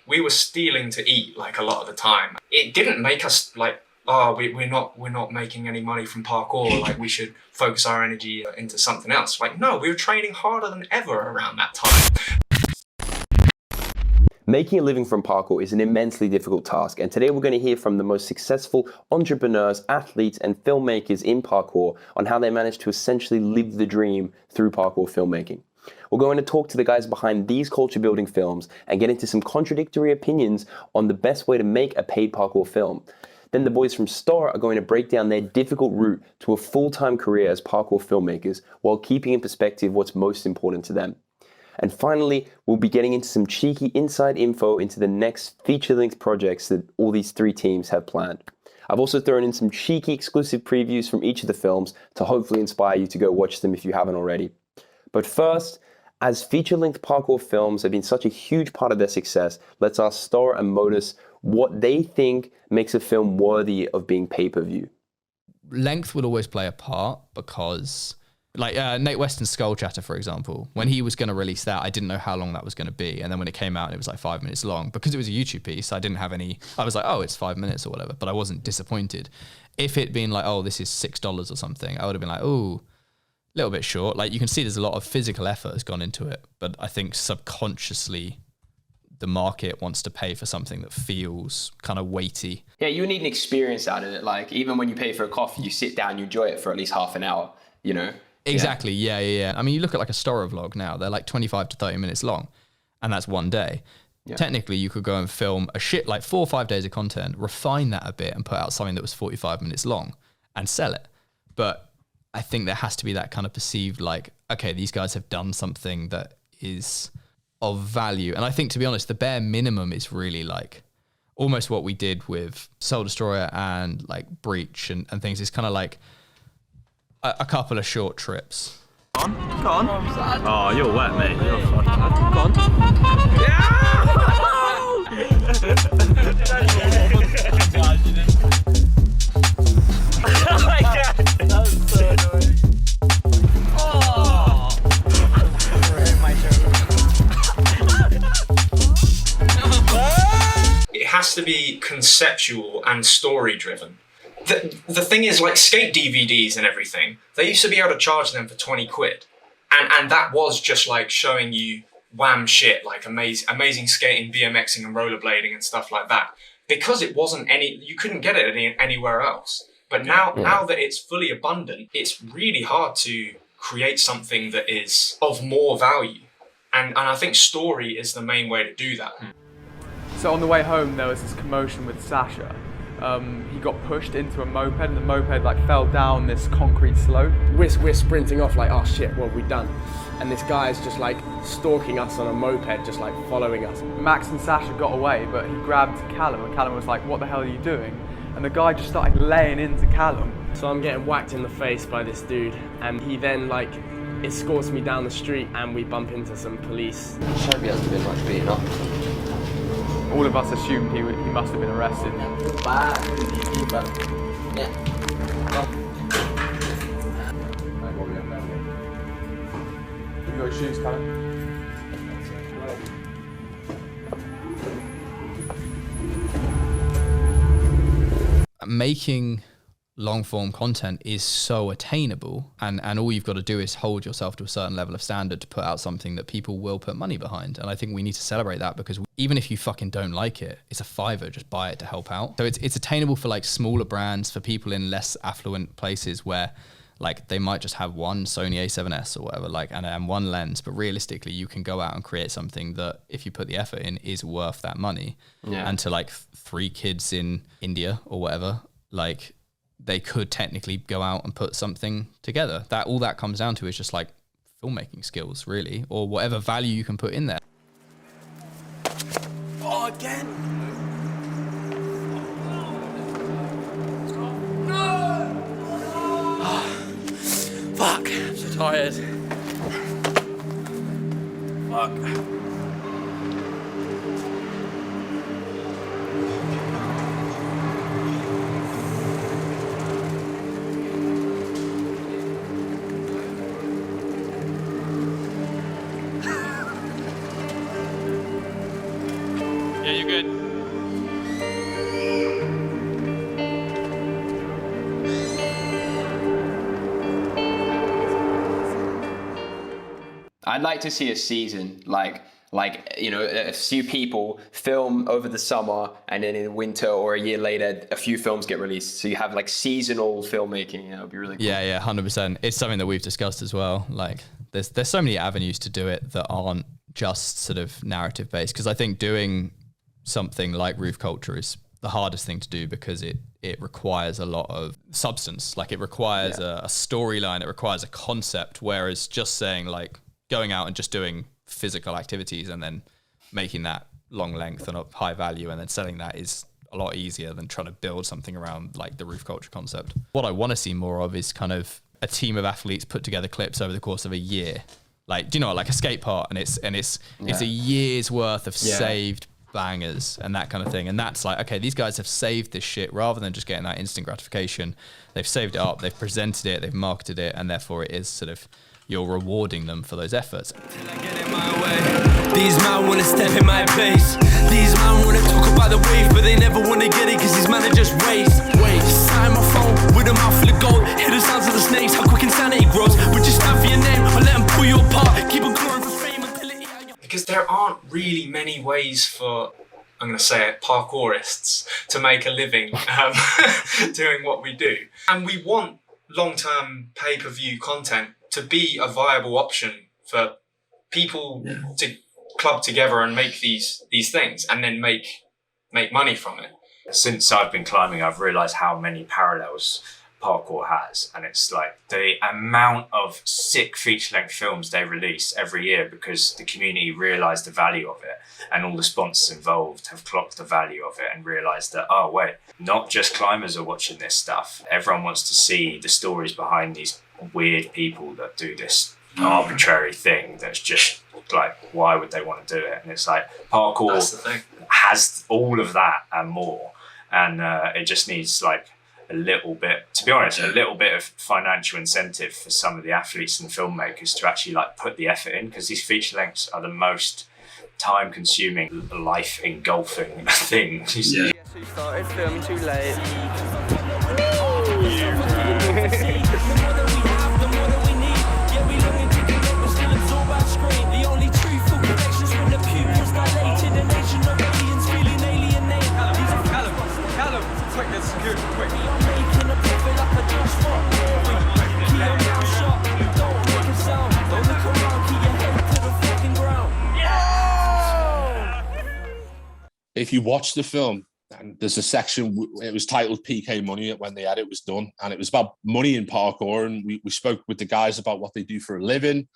we were stealing to eat like a lot of the time. It didn't make us like, oh, we're not making any money from parkour, like we should focus our energy into something else. Like, no, we were training harder than ever around that time. Making a living from parkour is an immensely difficult task, and today we're going to hear from the most successful entrepreneurs, athletes, and filmmakers in parkour on how they managed to essentially live the dream through parkour filmmaking. We're going to talk to the guys behind these culture-building films and get into some contradictory opinions on the best way to make a paid parkour film. Then the boys from Storror are going to break down their difficult route to a full-time career as parkour filmmakers while keeping in perspective what's most important to them. And finally, we'll be getting into some cheeky inside info into the next feature-length projects that all these three teams have planned. I've also thrown in some cheeky exclusive previews from each of the films to hopefully inspire you to go watch them if you haven't already. But first, as feature-length parkour films have been such a huge part of their success, let's ask Storror and Motus what they think makes a film worthy of being pay-per-view. Length would always play a part because, like Nate Weston's Skull Chatter, for example, when he was going to release that, I didn't know how long that was going to be. And then when it came out and it was like 5 minutes long, because it was a YouTube piece, I didn't have any, I was like, oh, it's 5 minutes or whatever, but I wasn't disappointed. If it'd been like, oh, this is $6 or something, I would have been like, oh, a little bit short. Like you can see there's a lot of physical effort has gone into it, but I think subconsciously the market wants to pay for something that feels kind of weighty. Yeah, you need an experience out of it. Like even when you pay for a coffee, you sit down, you enjoy it for at least half an hour, you know? Exactly, yeah. I mean, you look at like a Storror vlog now, they're like 25 to 30 minutes long, and that's one day. Yeah. Technically, you could go and film a shit like 4 or 5 days of content, refine that a bit and put out something that was 45 minutes long and sell it. But I think there has to be that kind of perceived like, okay, these guys have done something that is of value. And I think, to be honest, the bare minimum is really like almost what we did with Soul Destroyer and like Breach and things. It's kind of like a couple of short trips. Go on. Oh, you're wet, mate. You're fucking wet. Go on. Oh my God. That was so annoying. Oh. It has to be conceptual and story driven. The thing is, like skate DVDs and everything, they used to be able to charge them for 20 quid. And that was just like showing you wham shit, like amazing skating, BMXing and rollerblading and stuff like that. Because it wasn't you couldn't get it anywhere else. But now that it's fully abundant, it's really hard to create something that is of more value. And I think story is the main way to do that. So on the way home, there was this commotion with Sacha. He got pushed into a moped and the moped like fell down this concrete slope. We're sprinting off like, oh shit, what have we done? And this guy is just like stalking us on a moped, just like following us. Max and Sacha got away, but he grabbed Callum and Callum was like, what the hell are you doing? And the guy just started laying into Callum. So I'm getting whacked in the face by this dude and he then like escorts me down the street and we bump into some police. Toby hasn't been much beaten up. All of us assumed he must have been arrested. You got your shoes, Callum? Making long form content is so attainable and all you've got to do is hold yourself to a certain level of standard to put out something that people will put money behind. And I think we need to celebrate that because even if you fucking don't like it, it's a $5, just buy it to help out. So it's attainable for like smaller brands, for people in less affluent places where like they might just have one Sony A7S or whatever, like and one lens, but realistically you can go out and create something that if you put the effort in is worth that money. Yeah. And to like 3 kids in India or whatever, like they could technically go out and put something together. That all that comes down to is just like filmmaking skills, really, or whatever value you can put in there. Oh, again? Oh, fuck, I'm so tired. Fuck. you're good. I'd like to see a season like you know, a few people film over the summer, and then in winter or a year later, a few films get released. So you have like seasonal filmmaking. You know, it'd be really cool. Yeah, 100%. It's something that we've discussed as well. Like, there's so many avenues to do it that aren't just sort of narrative based. Because I think doing something like Roof Culture is the hardest thing to do because it requires a lot of substance. Like, it requires a storyline. It requires a concept. Whereas just saying like going out and just doing physical activities and then making that long length and of high value and then selling that is a lot easier than trying to build something around like the Roof Culture concept. What I want to see more of is kind of a team of athletes put together clips over the course of a year. Like, do you know, like a skate park, and it's a year's worth of saved bangers and that kind of thing. And that's like, okay, these guys have saved this shit rather than just getting that instant gratification. They've saved it up, they've presented it, they've marketed it, and therefore it is sort of, you're rewarding them for those efforts. These man wanna step in my place. These man wanna talk about the wave, but they never wanna get it cause these man are just waste. Sign my phone with a mouth full of gold. Hear the sounds of the snakes, how quick insanity grows. Would you stand for your name or let them pull you apart? Keep on growing for fame until it... Because there aren't really many ways for, I'm going to say it, parkourists to make a living doing what we do. And we want long-term pay-per-view content to be a viable option for people to club together and make these things and then make money from it. Since I've been climbing, I've realised how many parallels parkour has, and it's like the amount of sick feature-length films they release every year because the community realised the value of it, and all the sponsors involved have clocked the value of it and realised that, oh wait, not just climbers are watching this stuff. Everyone wants to see the stories behind these weird people that do this arbitrary thing that's just like, why would they want to do it? And it's like, parkour has all of that and more, and it just needs like a little bit, to be honest, a little bit of financial incentive for some of the athletes and filmmakers to actually like put the effort in, because these feature lengths are the most time consuming, life engulfing thing. Yeah. So you started filming too late. Callum, quick, let's secure it, quick. If you watch the film, and there's a section, it was titled PK Money when the edit was done, and it was about money in parkour, and we spoke with the guys about what they do for a living.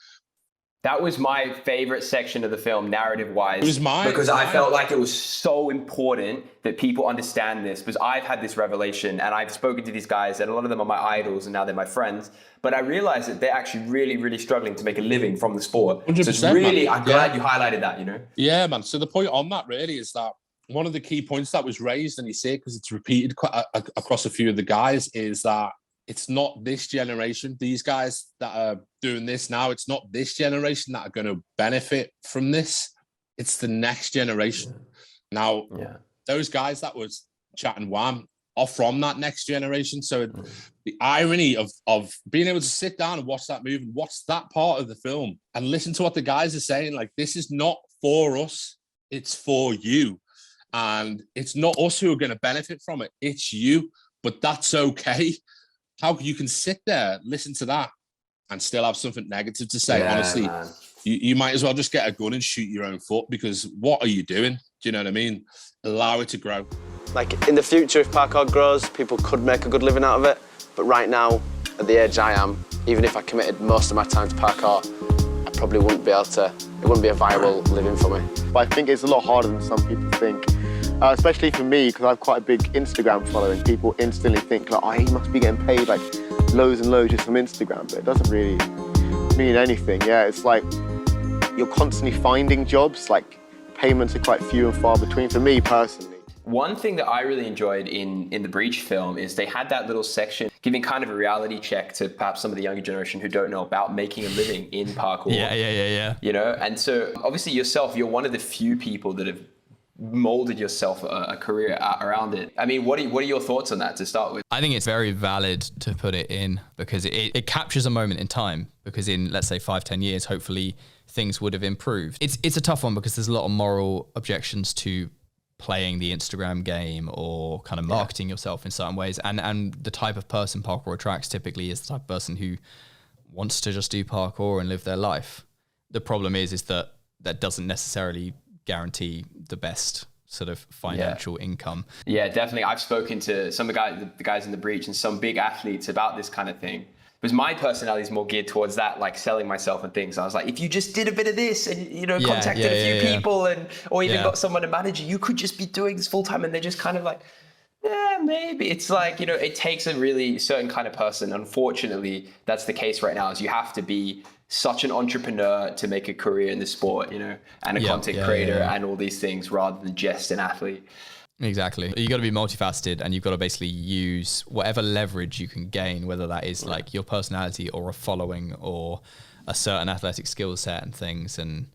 That was my favorite section of the film, narrative-wise. It was mine. Because I felt like it was so important that people understand this, because I've had this revelation, and I've spoken to these guys, and a lot of them are my idols, and now they're my friends. But I realized that they're actually really, really struggling to make a living from the sport. 100%, so it's really, man. I'm glad you highlighted that, you know? Yeah, man. So the point on that really is that one of the key points that was raised, and you see it because it's repeated across a few of the guys, is that it's not this generation, these guys that are doing this now, it's not this generation that are going to benefit from this. It's the next generation. Now, those guys that was chatting Wham are from that next generation. So the irony of being able to sit down and watch that movie, watch that part of the film and listen to what the guys are saying, like, this is not for us, it's for you. And it's not us who are going to benefit from it, it's you. But that's okay. How you can sit there, listen to that, and still have something negative to say. Honestly, you might as well just get a gun and shoot your own foot, because what are you doing? Do you know what I mean? Allow it to grow. Like, in the future, if parkour grows, people could make a good living out of it. But right now, at the age I am, even if I committed most of my time to parkour, I probably wouldn't be able to, it wouldn't be a viable living for me. But I think it's a lot harder than some people think. Especially for me, because I have quite a big Instagram following. People instantly think, like, oh, he must be getting paid like loads and loads just from Instagram, but it doesn't really mean anything. Yeah, it's like you're constantly finding jobs, like payments are quite few and far between for me personally. One thing that I really enjoyed in the Breach film is they had that little section giving kind of a reality check to perhaps some of the younger generation who don't know about making a living in parkour. Yeah. You know, and so obviously yourself, you're one of the few people that have molded yourself a career around it. I mean, what are your thoughts on that to start with? I think it's very valid to put it in because it captures a moment in time, because in, let's say, 5-10 years, hopefully things would have improved. It's a tough one because there's a lot of moral objections to playing the Instagram game or kind of marketing yourself in certain ways. And the type of person parkour attracts typically is the type of person who wants to just do parkour and live their life. The problem is that doesn't necessarily guarantee the best sort of financial income. Yeah, definitely. I've spoken to some of the guys in the breach and some big athletes about this kind of thing. Because my personality is more geared towards that, like selling myself and things. I was like, if you just did a bit of this and, contacted a few people or even got someone to manage you, you could just be doing this full time. And they're just kind of like, yeah, maybe. It's like, it takes a really certain kind of person. Unfortunately, that's the case right now, is you have to be such an entrepreneur to make a career in the sport, and a content creator and all these things rather than just an athlete. Exactly. You got to be multifaceted, and you've got to basically use whatever leverage you can gain, whether that is like your personality or a following or a certain athletic skill set and things. And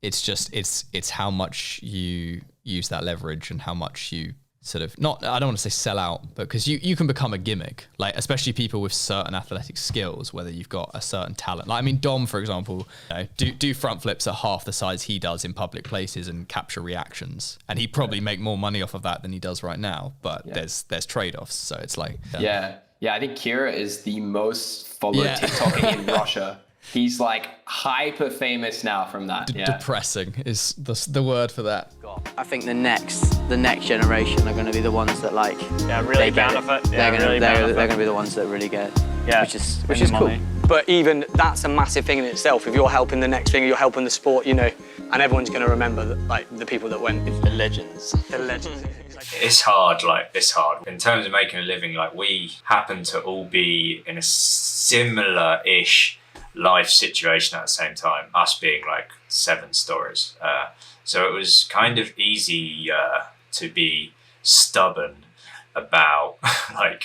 it's just, it's how much you use that leverage and how much you sort of, I don't want to say sell out, but because you can become a gimmick, like especially people with certain athletic skills, whether you've got a certain talent. Like, I mean, Dom, for example, do front flips at half the size he does in public places and capture reactions. And he'd probably make more money off of that than he does right now, but there's trade-offs. So it's like... Yeah, I think Kira is the most followed TikToker in Russia. He's like hyper famous now from that. Depressing is the word for that. I think the next generation are going to be the ones that really benefit. They're going to be the ones that really get it, which is cool. But even that's a massive thing in itself. If you're helping the next thing, you're helping the sport, and everyone's going to remember the people that went. It's the legends. The legends. It's hard. In terms of making a living, we happen to all be in a similar-ish life situation at the same time, us being 7 Storrors. So it was kind of easy to be stubborn about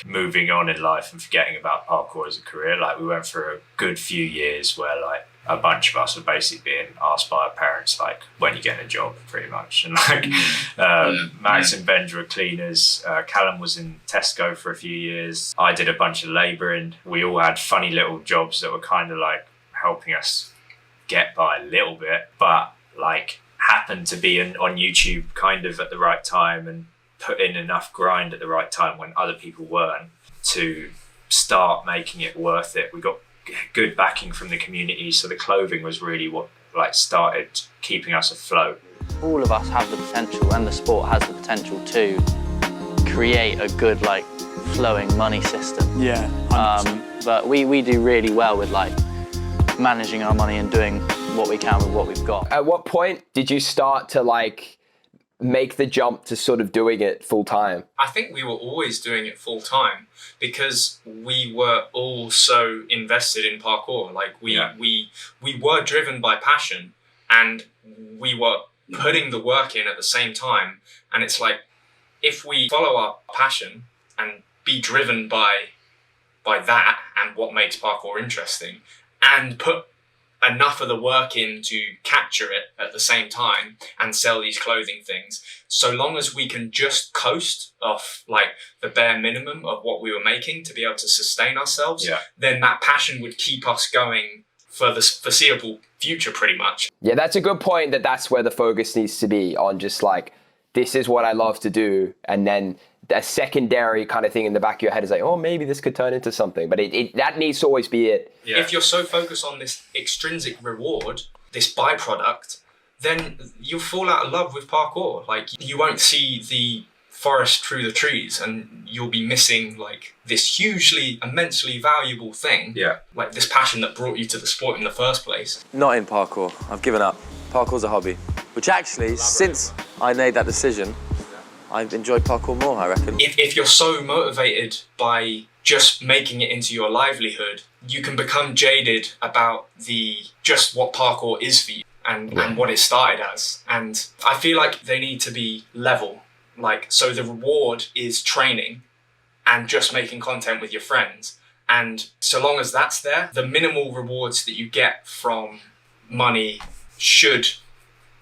moving on in life and forgetting about parkour as a career. We went through a good few years where a bunch of us were basically being asked by our parents, when you get a job, pretty much. And Max and Benja were cleaners. Callum was in Tesco for a few years. I did a bunch of labouring. We all had funny little jobs that were kind of helping us get by a little bit, but happened to be on YouTube kind of at the right time and put in enough grind at the right time when other people weren't to start making it worth it. We got good backing from the community, so the clothing was really what started keeping us afloat. All of us have the potential, and the sport has the potential to create a good flowing money system. Yeah, 100%. But we do really well with managing our money and doing what we can with what we've got. At what point did you start to make the jump to sort of doing it full time? I think we were always doing it full time because we were all so invested in parkour. We were driven by passion, and we were putting the work in at the same time. And it's if we follow our passion and be driven by that and what makes parkour interesting, and put enough of the work in to capture it at the same time and sell these clothing things, so long as we can just coast off the bare minimum of what we were making to be able to sustain ourselves, then that passion would keep us going for the foreseeable future, pretty much. Yeah, that's a good point. That's where the focus needs to be on, just this is what I love to do, and then a secondary kind of thing in the back of your head is maybe this could turn into something, but that needs to always be it. Yeah. If you're so focused on this extrinsic reward, this byproduct, then you'll fall out of love with parkour. You won't see the forest through the trees, and you'll be missing this hugely, immensely valuable thing. Yeah. This passion that brought you to the sport in the first place. Not in parkour. I've given up. Parkour's a hobby, which actually, since I made that decision, I've enjoyed parkour more, I reckon. If you're so motivated by just making it into your livelihood, you can become jaded about just what parkour is for you and what it started as. And I feel they need to be level. So the reward is training and just making content with your friends. And so long as that's there, the minimal rewards that you get from money should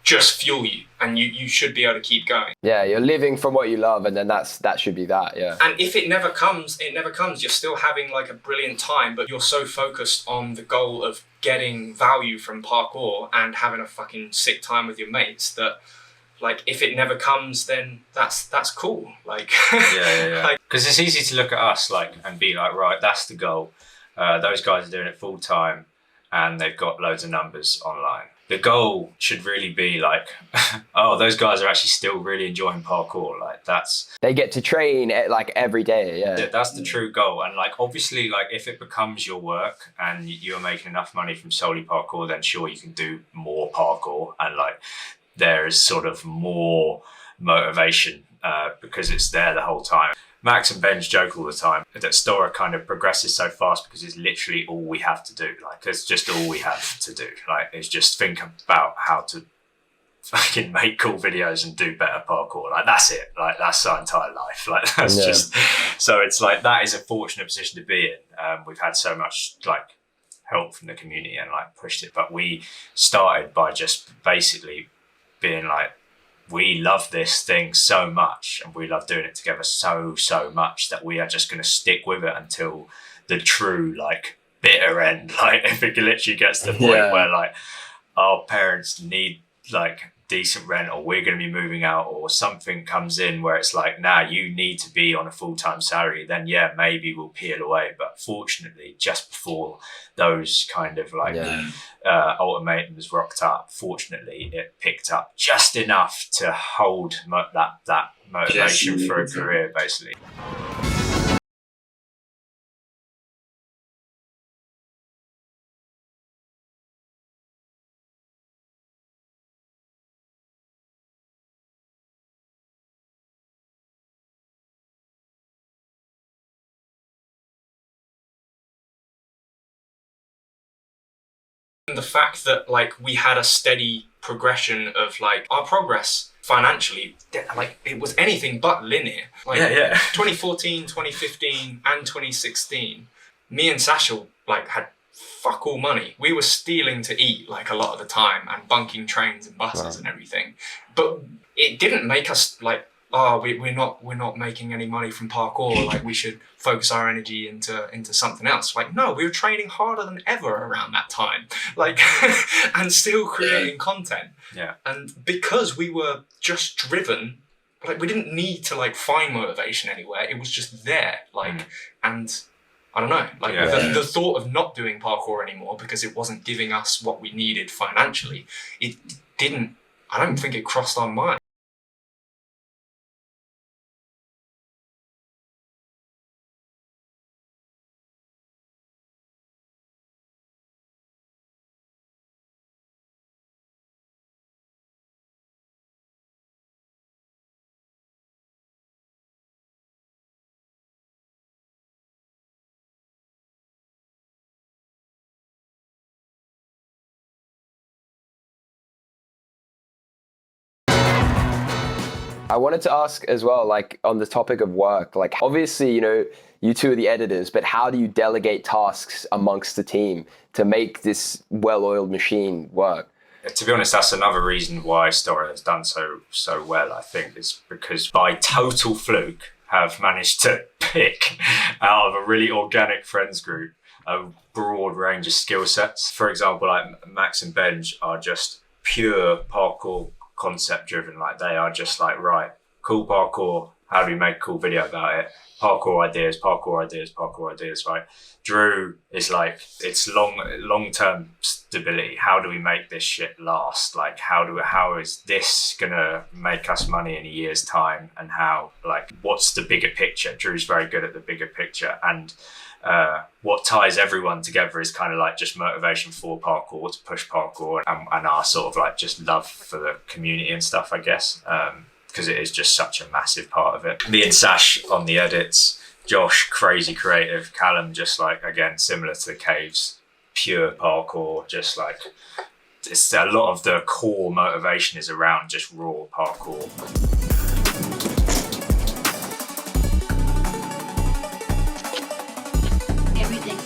just fuel you, and you should be able to keep going. Yeah, you're living from what you love, and then that should be that. Yeah. And if it never comes, it never comes. You're still having like a brilliant time, but you're so focused on the goal of getting value from parkour and having a fucking sick time with your mates that, like, if it never comes, then that's cool. Like, yeah. Because it's easy to look at us like and be like, right, that's the goal. Those guys are doing it full time, and they've got loads of numbers online. The goal should really be like, oh, those guys are actually still really enjoying parkour. Like they get to train like every day. Yeah, that's the true goal. And like, obviously, like if it becomes your work and you're making enough money from solely parkour, then sure, you can do more parkour. And like, there is sort of more motivation because it's there the whole time. Max and Benj joke all the time that Storror kind of progresses so fast because it's literally all we have to do. Like, it's just all we have to do. Like, it's just think about how to fucking make cool videos and do better parkour. Like, that's it. Like, that's our entire life. Like, that's just... So it's like, that is a fortunate position to be in. We've had so much, like, help from the community and, like, pushed it. But we started by just basically being like, we love this thing so much and we love doing it together so much that we are just going to stick with it until the true like bitter end. Like if it literally gets to the point where like our parents need like decent rent, or we're going to be moving out, or something comes in where it's like, nah, you need to be on a full-time salary, then yeah, maybe we'll peel away. But fortunately, just before those kind of like ultimatums rocked up, fortunately it picked up just enough to hold that motivation for a career, basically. The fact that like we had a steady progression of like our progress financially, like it was anything but linear. Like 2014, 2015 and 2016, me and Sacha like had fuck all money. We were stealing to eat like a lot of the time and bunking trains and buses and everything. But it didn't make us like, oh, we're not making any money from parkour, like we should focus our energy into something else. Like, no, we were training harder than ever around that time, like and still creating content. And because we were just driven, like we didn't need to like find motivation anywhere, it was just there. Like and I don't know, like the thought of not doing parkour anymore because it wasn't giving us what we needed financially, I don't think it crossed our mind. I wanted to ask as well, like on the topic of work, like obviously, you know, you two are the editors, but how do you delegate tasks amongst the team to make this well-oiled machine work? To be honest, that's another reason why Storror has done so well, I think, is because by total fluke have managed to pick out of a really organic friends group a broad range of skill sets. For example, like Max and Benj are just pure parkour concept driven. Like they are just like, right, cool parkour, how do we make a cool video about it? Parkour ideas, right? Drew is like, it's long-term stability. How do we make this shit last? Like how is this gonna make us money in a year's time? And how, like, what's the bigger picture? Drew's very good at the bigger picture. And what ties everyone together is kind of like just motivation for parkour, to push parkour, and our sort of like just love for the community and stuff, I guess, because it is just such a massive part of it. Me and Sash on the edits, Josh crazy creative, Callum just like, again, similar to the Caves, pure parkour, just like, it's a lot of the core motivation is around just raw parkour.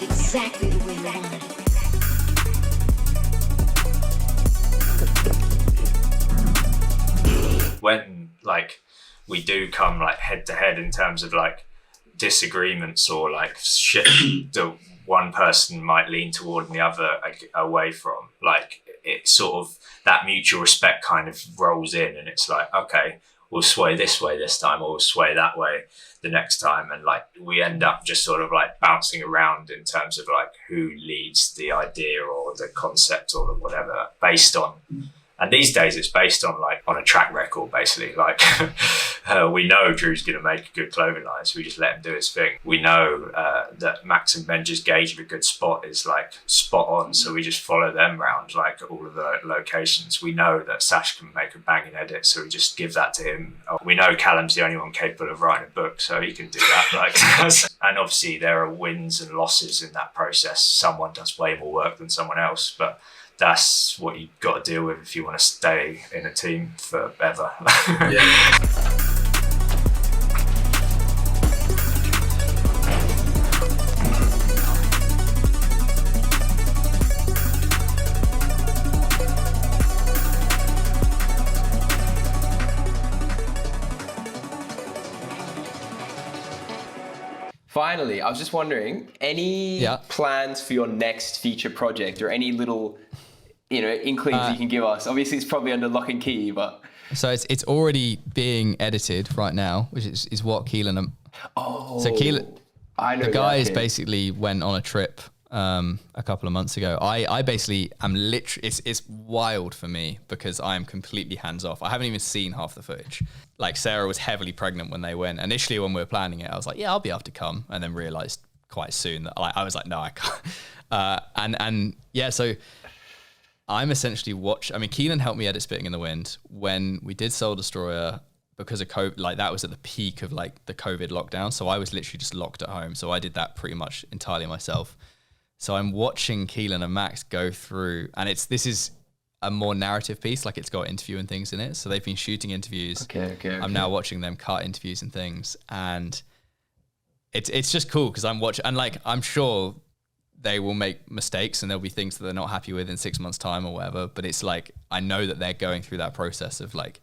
Exactly the way you wanted it. we do come like head to head in terms of like disagreements or like shit that one person might lean toward and the other away from. Like it's sort of that mutual respect kind of rolls in, and it's like, okay, we'll sway this way this time, or we'll sway that way the next time, and like we end up just sort of like bouncing around in terms of like who leads the idea or the concept or whatever based on. And these days it's based on like on a track record, basically. Like we know Drew's going to make a good clothing line, so we just let him do his thing. We know that Max and Benji's gauge of a good spot is like spot on, so we just follow them around like all of the locations. We know that Sash can make a banging edit, so we just give that to him. We know Callum's the only one capable of writing a book, so he can do that. Like, and obviously there are wins and losses in that process. Someone does way more work than someone else, but that's what you've got to deal with if you want to stay in a team forever. Yeah. Finally, I was just wondering, any plans for your next feature project or any little, inklings you can give us? Obviously, it's probably under lock and key, but... So it's already being edited right now, which is what Keelan... So Keelan... I know the guys basically went on a trip a couple of months ago. I basically am literally... It's wild for me because I am completely hands-off. I haven't even seen half the footage. Like, Sarah was heavily pregnant when they went. Initially, when we were planning it, I was like, yeah, I'll be able to come. And then realized quite soon that I was like, no, I can't. And yeah, so I'm essentially Keelan helped me edit Spitting in the Wind when we did Soul Destroyer because of COVID. Like, that was at the peak of like the COVID lockdown. So I was literally just locked at home. So I did that pretty much entirely myself. So I'm watching Keelan and Max go through, and this is a more narrative piece, like it's got interview and things in it. So they've been shooting interviews. Okay. I'm now watching them cut interviews and things, and it's just cool because I'm watching, and like I'm sure they will make mistakes and there'll be things that they're not happy with in 6 months' time or whatever. But it's like I know that they're going through that process of like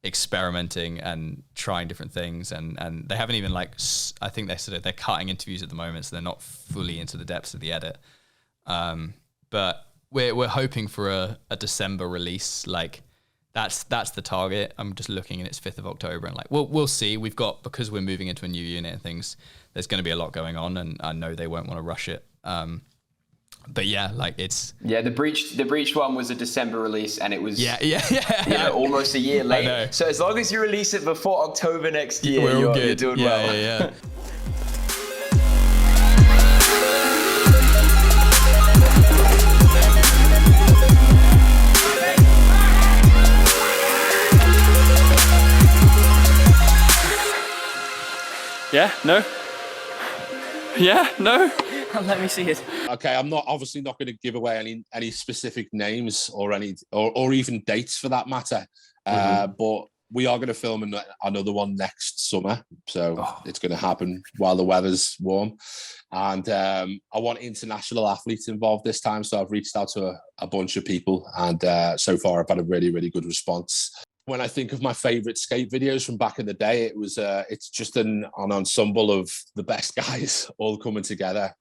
experimenting and trying different things, and they haven't even like I think they're cutting interviews at the moment, so they're not fully into the depths of the edit. But we're hoping for a December release. Like that's the target. I'm just looking and it's 5th of October, and like we'll see. We've got, because we're moving into a new unit and things, there's going to be a lot going on, and I know they won't want to rush it. But yeah, like it's the breached one was a December release, and it was almost a year late. So as long as you release it before October next year, you're doing well. Yeah. Yeah, no. Yeah, no. Let me see it. Okay, I'm obviously not going to give away any specific names or even dates for that matter. But we are going to film another one next summer, so it's going to happen while the weather's warm. And I want international athletes involved this time, so I've reached out to a bunch of people, and so far I've had a really, really good response. When I think of my favorite skate videos from back in the day, it's just an ensemble of the best guys all coming together,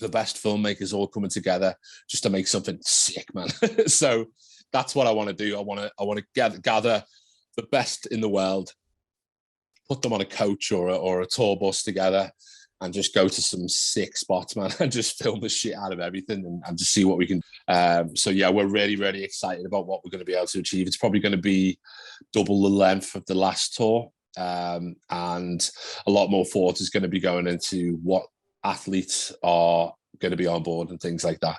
the best filmmakers all coming together just to make something sick, man. So that's what I want to do. I want to gather the best in the world, put them on a coach or a tour bus together, and just go to some sick spots, man, and just film the shit out of everything and just see what we can. So yeah, we're really, really excited about what we're going to be able to achieve. It's probably going to be double the length of the last tour, and a lot more thought is going to be going into what athletes are going to be on board and things like that.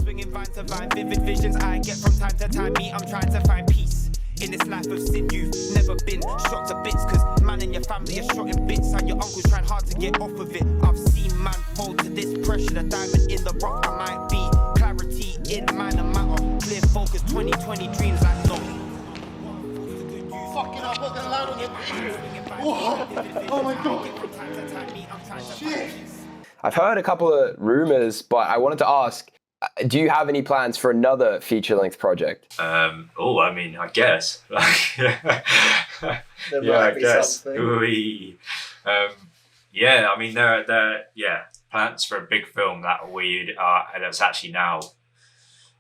Swinging vine to vine, vivid visions I get from time to time. I'm trying to find peace in this life of sin. You've never been shot to bits, cause man and your family are shot in bits, and your uncle's trying hard to get off of it. I've seen man fall to this pressure, the diamond in the rock I might be. Clarity in mind and matter, clear focus, 2020 dreams like no. Fucking up, what's gonna land on your Oh my god. Shit. I've heard a couple of rumors, but I wanted to ask, do you have any plans for another feature-length project? I mean, I guess. There Yeah, might I be guess. something. Yeah, I mean, there are plans for a big film that that's actually now,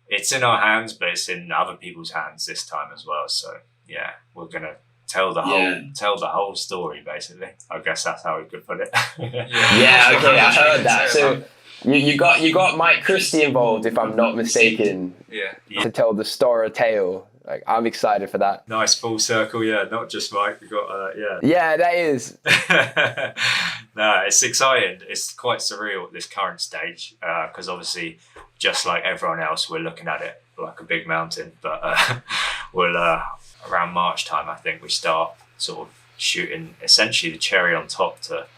it's in our hands, but it's in other people's hands this time as well. So yeah, we're gonna tell the whole story basically. I guess that's how we could put it. Yeah, okay, I heard that. So you got Mike Christie involved, if I'm not mistaken, to tell the Storror tale. Like, I'm excited for that. Nice full circle, yeah. Not just Mike, we got Yeah, that is. No, it's exciting. It's quite surreal at this current stage because obviously, just like everyone else, we're looking at it like a big mountain. But we'll around March time, I think we start sort of shooting essentially the cherry on top to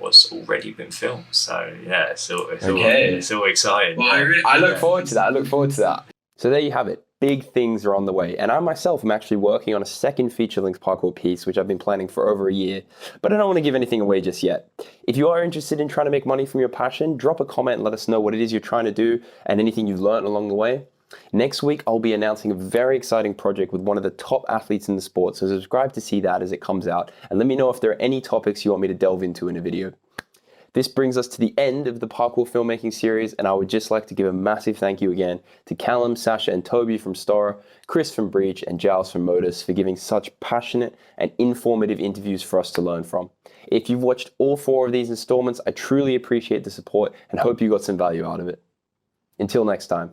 what's already been filmed. So yeah, it's all exciting. Well, I look forward to that. So there you have it. Big things are on the way, and I myself am actually working on a second feature-length parkour piece, which I've been planning for over a year, but I don't want to give anything away just yet. If you are interested in trying to make money from your passion, drop a comment and let us know what it is you're trying to do and anything you've learned along the way. Next week, I'll be announcing a very exciting project with one of the top athletes in the sport, so subscribe to see that as it comes out, and let me know if there are any topics you want me to delve into in a video. This brings us to the end of the parkour filmmaking series, and I would just like to give a massive thank you again to Callum, Sacha, and Toby from Storror, Chris from Breach, and Giles from Motus for giving such passionate and informative interviews for us to learn from. If you've watched all 4 of these installments, I truly appreciate the support and hope you got some value out of it. Until next time.